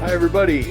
Hi, everybody.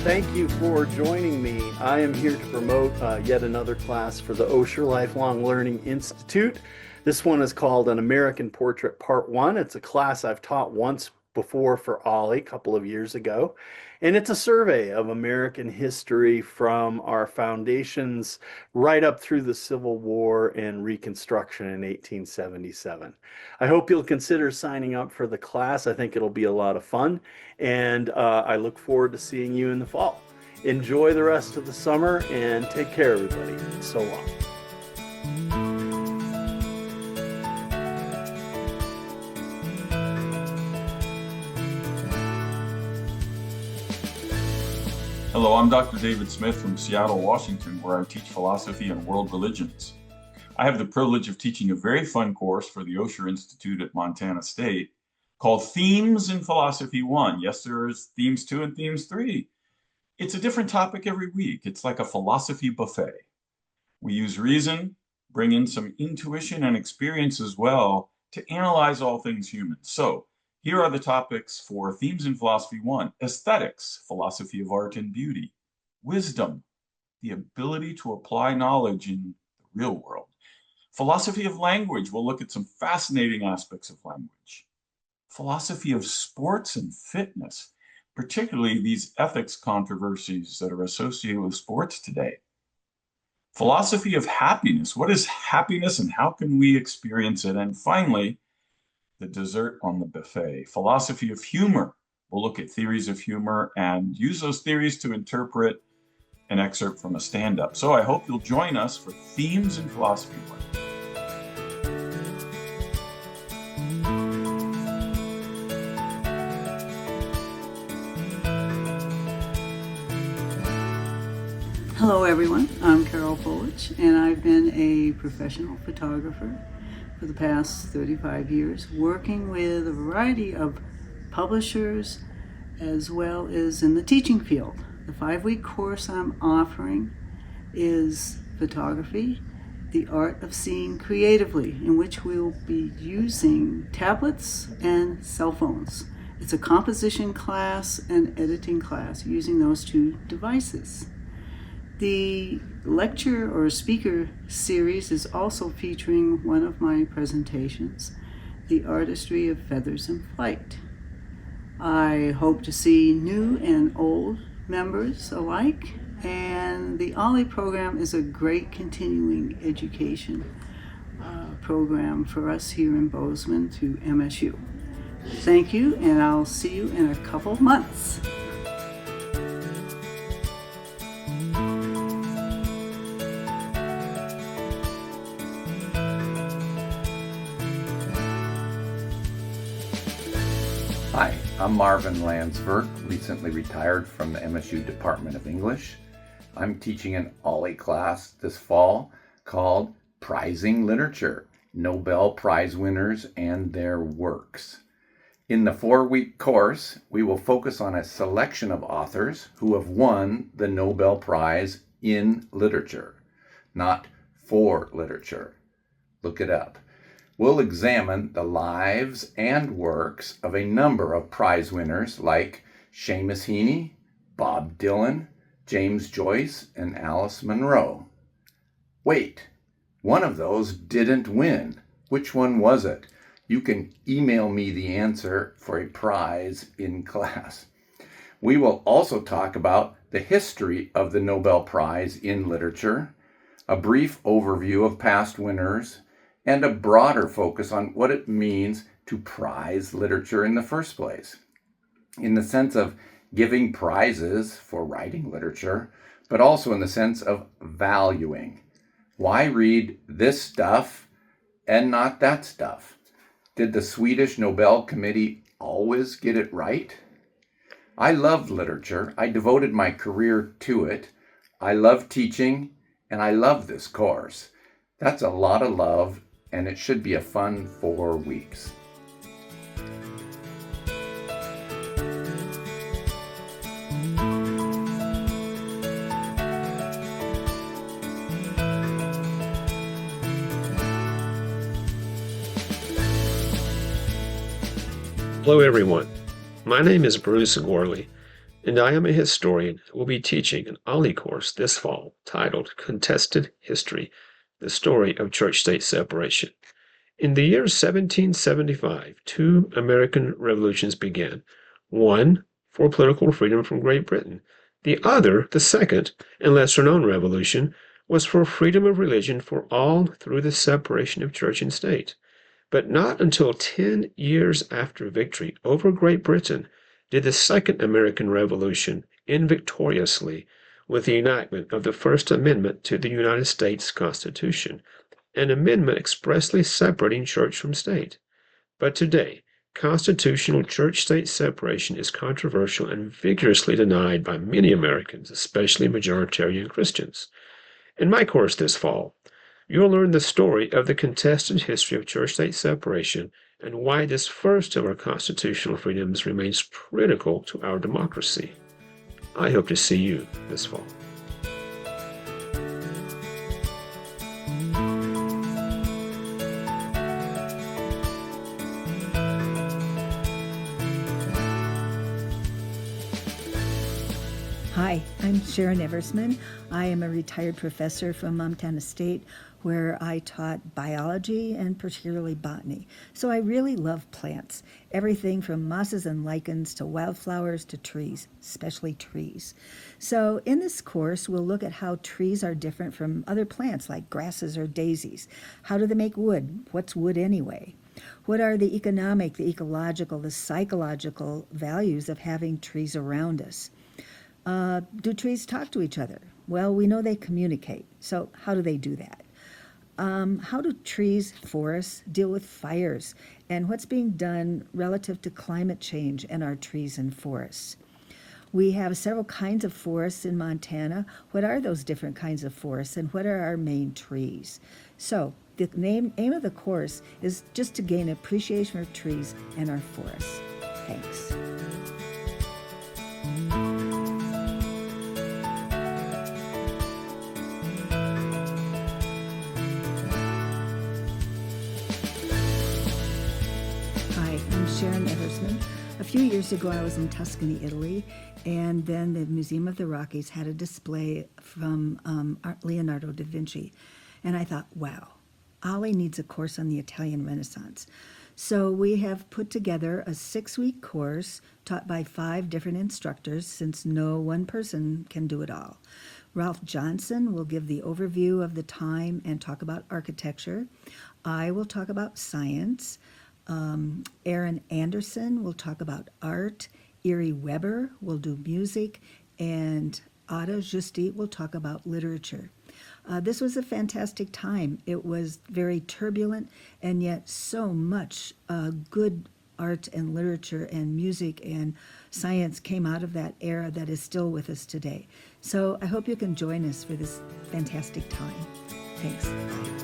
Thank you for joining me. I am here to promote yet another class for the Osher Lifelong Learning Institute. This one is called An American Portrait Part 1. It's a class I've taught once before for Ollie a couple of years ago. And it's a survey of American history from our foundations right up through the Civil War and Reconstruction in 1877. I hope you'll consider signing up for the class. I think it'll be a lot of fun, and I look forward to seeing you in the fall. Enjoy the rest of the summer and take care, everybody. So long. Hello, I'm Dr. David Smith from Seattle, Washington, where I teach philosophy and world religions. I have the privilege of teaching a very fun course for the Osher Institute at Montana State called Themes in Philosophy 1. Yes, there's Themes 2 and Themes 3. It's a different topic every week. It's like a philosophy buffet. We use reason, bring in some intuition and experience as well to analyze all things human. So here are the topics for Themes in Philosophy 1. Aesthetics, philosophy of art and beauty. Wisdom, the ability to apply knowledge in the real world. Philosophy of language, we'll look at some fascinating aspects of language. Philosophy of sports and fitness, particularly these ethics controversies that are associated with sports today. Philosophy of happiness, what is happiness and how can we experience it? And finally, the dessert on the buffet. Philosophy of humor. We'll look at theories of humor and use those theories to interpret an excerpt from a stand-up. So I hope you'll join us for Themes in Philosophy 1. Hello everyone, I'm Carol Polich, and I've been a professional photographer for the past 35 years, working with a variety of publishers as well as in the teaching field. The 5-week course I'm offering is Photography, the Art of Seeing Creatively, in which we'll be using tablets and cell phones. It's a composition class and editing class using those two devices. The lecture or speaker series is also featuring one of my presentations, The Artistry of Feathers in Flight. I hope to see new and old members alike, and the Olli program is a great continuing education program for us here in Bozeman through MSU. Thank you, and I'll see you in a couple of months. Hi, I'm Marvin Landsberg, recently retired from the MSU Department of English. I'm teaching an Olli class this fall called Prizing Literature, Nobel Prize Winners and Their Works. In the 4-week course, we will focus on a selection of authors who have won the Nobel Prize in literature, not for literature. Look it up. We'll examine the lives and works of a number of prize winners like Seamus Heaney, Bob Dylan, James Joyce, and Alice Munro. Wait, one of those didn't win. Which one was it? You can email me the answer for a prize in class. We will also talk about the history of the Nobel Prize in literature, a brief overview of past winners, and a broader focus on what it means to prize literature in the first place, in the sense of giving prizes for writing literature, but also in the sense of valuing. Why read this stuff and not that stuff? Did the Swedish Nobel Committee always get it right? I loved literature. I devoted my career to it. I love teaching, and I love this course. That's a lot of love, and it should be a fun 4 weeks. Hello everyone, my name is Bruce Gorley, and I am a historian who will be teaching an Olli course this fall titled Contested History, the Story of Church-State Separation. In the year 1775, two American revolutions began. One for political freedom from Great Britain. The other, the second and lesser-known revolution, was for freedom of religion for all through the separation of church and state. But not until 10 years after victory over Great Britain did the Second American Revolution end victoriously with the enactment of the First Amendment to the United States Constitution, an amendment expressly separating church from state. But today, constitutional church-state separation is controversial and vigorously denied by many Americans, especially majoritarian Christians. In my course this fall, you'll learn the story of the contested history of church-state separation and why this first of our constitutional freedoms remains critical to our democracy. I hope to see you this fall. Hi, I'm Sharon Eversman. I am a retired professor from Montana State where I taught biology and particularly botany. So I really love plants, everything from mosses and lichens to wildflowers to trees, especially trees. So in this course, we'll look at how trees are different from other plants like grasses or daisies. How do they make wood? What's wood anyway? What are the economic, the ecological, the psychological values of having trees around us? Do trees talk to each other? Well, we know they communicate. So how do they do that? How do trees, forests, deal with fires? And what's being done relative to climate change and our trees and forests? We have several kinds of forests in Montana. What are those different kinds of forests and what are our main trees? So the aim of the course is just to gain appreciation for trees and our forests. Thanks. Sharon Eversman. A few years ago, I was in Tuscany, Italy, and then the Museum of the Rockies had a display from Leonardo da Vinci. And I thought, wow, Olli needs a course on the Italian Renaissance. So we have put together a 6-week course taught by 5 different instructors, since no one person can do it all. Ralph Johnson will give the overview of the time and talk about architecture. I will talk about science. Aaron Anderson will talk about art, Erie Weber will do music, and Ada Justit will talk about literature. This was a fantastic time. It was very turbulent, and yet so much good art and literature and music and science came out of that era that is still with us today. So I hope you can join us for this fantastic time. Thanks. Bye.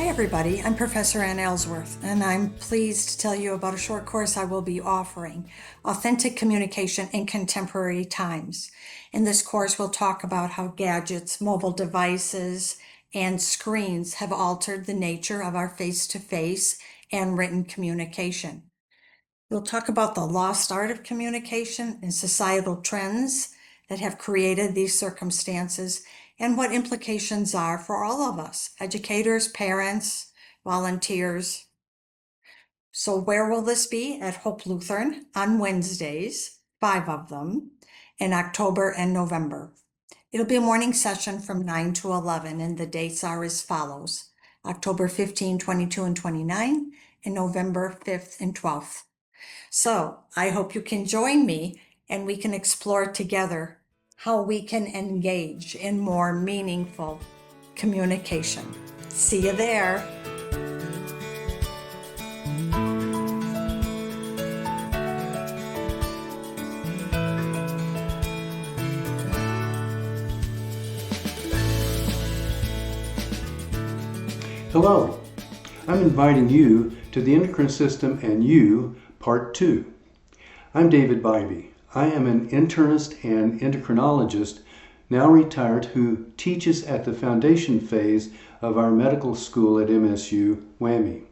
Everybody, I'm Professor Ann Ellsworth, and I'm pleased to tell you about a short course I will be offering, Authentic Communication in Contemporary Times. In this course, we'll talk about how gadgets, mobile devices, and screens have altered the nature of our face-to-face and written communication. We'll talk about the lost art of communication and societal trends that have created these circumstances, and what implications are for all of us, educators, parents, volunteers. So where will this be? At Hope Lutheran on Wednesdays, 5 of them, in October and November. It'll be a morning session from 9 to 11, and the dates are as follows: October 15, 22, and 29, and November 5th and 12th. So I hope you can join me and we can explore together how we can engage in more meaningful communication. See you there. Hello, I'm inviting you to the Endocrine System and You, Part 2. I'm David Bybee. I am an internist and endocrinologist now retired, who teaches at the foundation phase of our medical school at MSU, WAMI.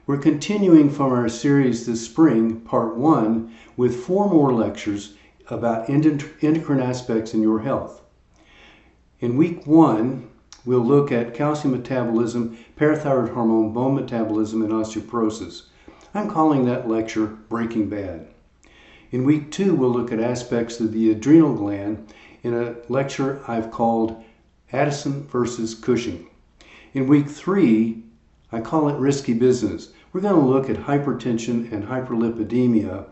We're continuing from our series this spring, part 1, with 4 more lectures about endocrine aspects in your health. In week 1, we'll look at calcium metabolism, parathyroid hormone, bone metabolism, and osteoporosis. I'm calling that lecture Breaking Bad. In week 2, we'll look at aspects of the adrenal gland in a lecture I've called Addison versus Cushing. In week 3, I call it Risky Business. We're going to look at hypertension and hyperlipidemia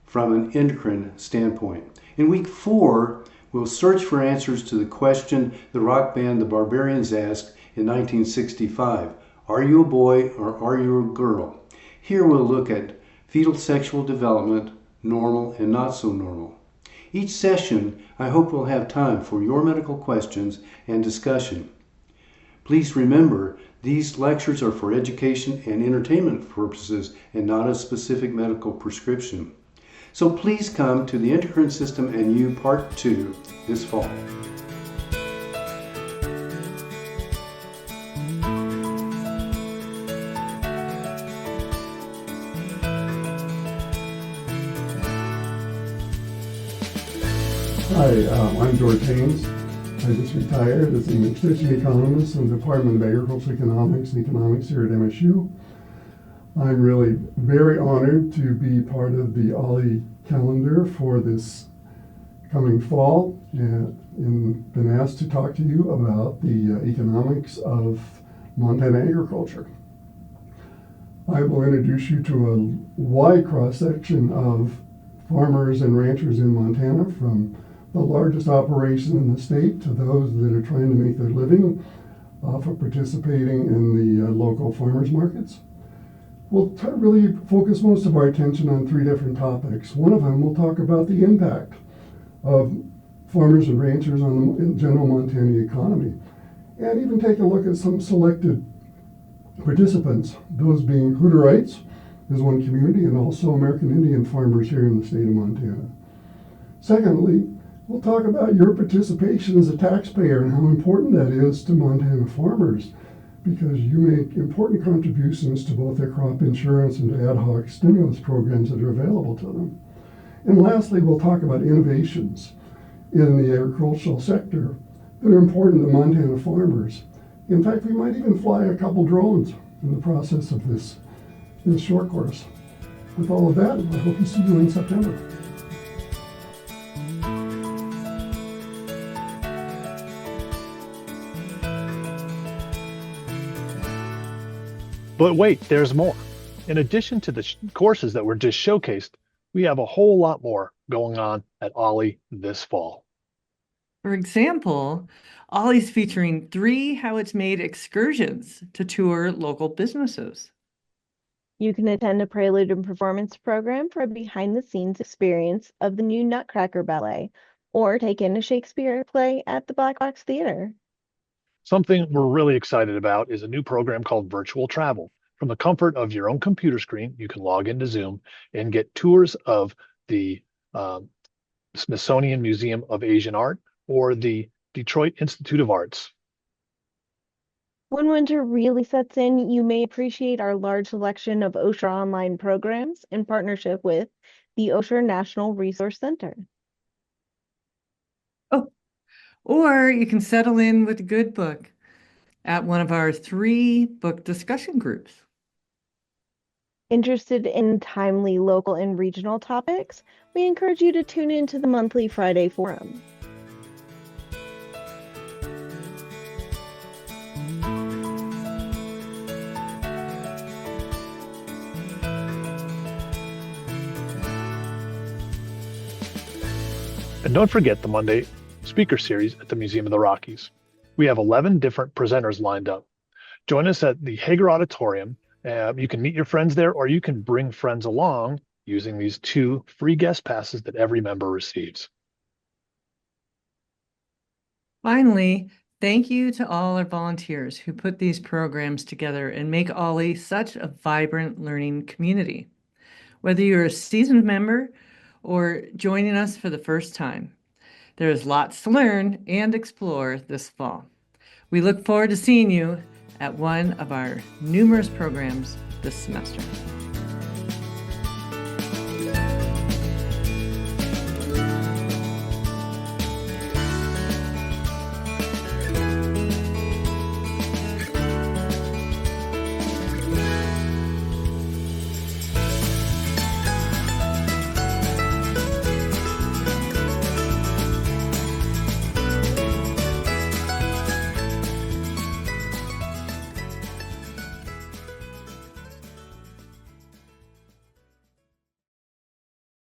from an endocrine standpoint. In week 4, we'll search for answers to the question the rock band The Barbarians asked in 1965, are you a boy or are you a girl? Here we'll look at fetal sexual development, normal and not so normal. Each session, I hope we'll have time for your medical questions and discussion. Please remember, these lectures are for education and entertainment purposes and not a specific medical prescription. So please come to the Endocrine System and You Part 2 this fall. Hi, I'm George Haynes. I just retired as an extension economist in the Department of Agricultural Economics and Economics here at MSU. I'm really very honored to be part of the Olli calendar for this coming fall and been asked to talk to you about the economics of Montana agriculture. I will introduce you to a wide cross-section of farmers and ranchers in Montana, from the largest operation in the state to those that are trying to make their living off of participating in the local farmers markets. We'll really focus most of our attention on 3 different topics. One of them, we'll talk about the impact of farmers and ranchers on the general Montana economy, and even take a look at some selected participants, those being Hutterites is one community, and also American Indian farmers here in the state of Montana. Secondly, we'll talk about your participation as a taxpayer and how important that is to Montana farmers, because you make important contributions to both their crop insurance and to ad hoc stimulus programs that are available to them. And lastly, we'll talk about innovations in the agricultural sector that are important to Montana farmers. In fact, we might even fly a couple drones in the process of this short course. With all of that, I hope to see you in September. But wait, there's more. In addition to the courses that were just showcased, we have a whole lot more going on at Olli this fall. For example, Olli's featuring 3 How It's Made excursions to tour local businesses. You can attend a Prelude and Performance program for a behind-the-scenes experience of the new Nutcracker Ballet, or take in a Shakespeare play at the Black Box Theater. Something we're really excited about is a new program called Virtual Travel. From the comfort of your own computer screen, you can log into Zoom and get tours of the Smithsonian Museum of Asian Art or the Detroit Institute of Arts. When winter really sets in, you may appreciate our large selection of Osher online programs in partnership with the Osher National Resource Center. Oh, or you can settle in with a good book at one of our 3 book discussion groups. Interested in timely local and regional topics? We encourage you to tune into the monthly Friday Forum. And don't forget the Monday speaker series at the Museum of the Rockies. We have 11 different presenters lined up. Join us at the Hager Auditorium. You can meet your friends there, or you can bring friends along using these 2 free guest passes that every member receives. Finally, thank you to all our volunteers who put these programs together and make Olli such a vibrant learning community. Whether you're a seasoned member or joining us for the first time, There is lots to learn and explore this fall. We look forward to seeing you at one of our numerous programs this semester.